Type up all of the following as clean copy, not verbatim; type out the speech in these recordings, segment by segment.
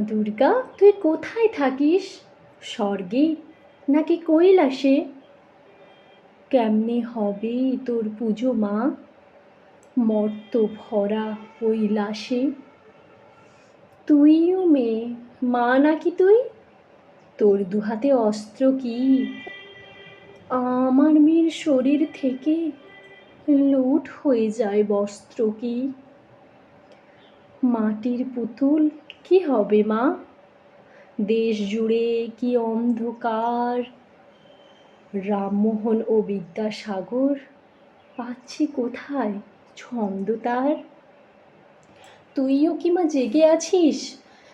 দুর্গা, তুই কোথায় থাকিস? স্বর্গে নাকি কৈলাসে? কেমনে হবে তোর পুজো মা, মর্ত ভরা ওই লাশে? তুইও মেয়ে, মা নাকি তুই? তোর দুহাতে অস্ত্র কি? আমার মেয়ের শরীর থেকে লুট হয়ে যায় বস্ত্র কি? মাটির পুতুল কি হবে মা? দেশ জুড়ে কি অন্ধকার! রামমোহন ও বিদ্যাসাগর পাচ্ছি কোথায় ছন্দ তার? তুইও কি মা জেগে আছিস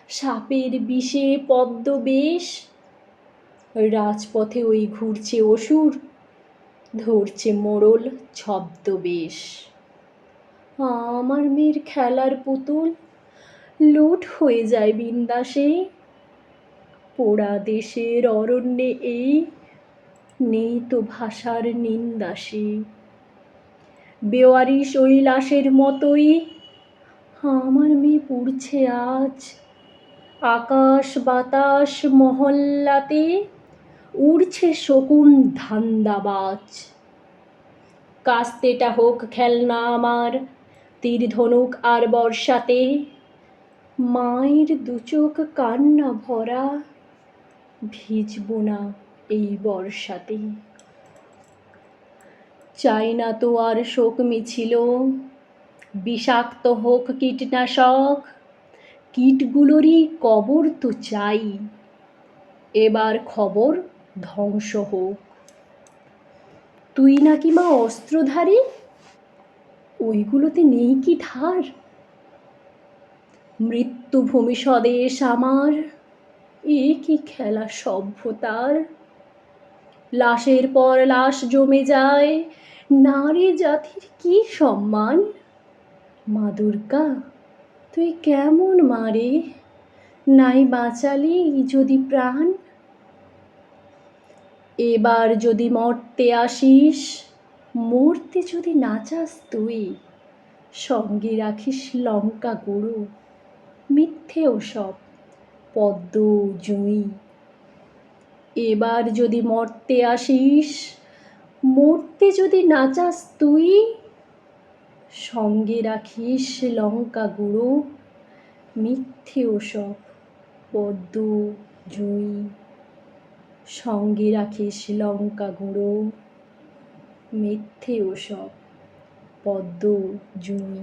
সাপের বিষে পদ্মবেশ? রাজপথে ওই ঘুরছে অসুর, ধরছে মোড়ল ছদ্মবেশ। আমার মেয়ের খেলার পুতুল লুট হয়ে যায় বিন্দাসে। পোড়া দেশের অরণ্যে এই নেই তো ভাষার নিন্দাসে। বেওয়ারিশ ওই লাশের মতোই আমার মেয়ে পুড়ছে আজ। আকাশ বাতাস মহল্লাতে উড়ছে শকুন ধান্দাবাজ। কাস্তেটা হোক খেলনা আমার, তীর ধনুক আর বর্ষাতে। মায়ের দুচোখ কান্না ভরা, ভিজবো না এই বর্ষাতে। চাই না তো আর শোক মিছিল, বিষাক্ত হোক কীটনাশক। কীটগুলোরই কবর তো চাই, এবার খবর ধ্বংস হোক। তুই নাকি মা অস্ত্রধারী, ওইগুলোতে নেই কি ধার? মৃত্যুভূমি স্বদেশ আমার, এ কি খেলা সভ্যতার? লাশের পর লাশ জমে যায়, নারী জাতির কি সম্মান? মা দুর্গা, তুই কেমন মা রে, নাই বাঁচালি যদি প্রাণ? এবার যদি মরতে আসিস, মরতে যদি না চাস তুই, সঙ্গে রাখিস লঙ্কা গুঁড়ো, মিথ্যে ওসব পদ্ম জুঁই। এবার যদি মরতে আসিস, মরতে যদি না চাস তুই, সঙ্গে রাখিস লঙ্কা গুঁড়ো, মিথ্যে ওসব পদ্ম জুঁই। সঙ্গে রাখিস লঙ্কা গুঁড়ো, মিথ্যে ওসব পদ্ম জুঁই।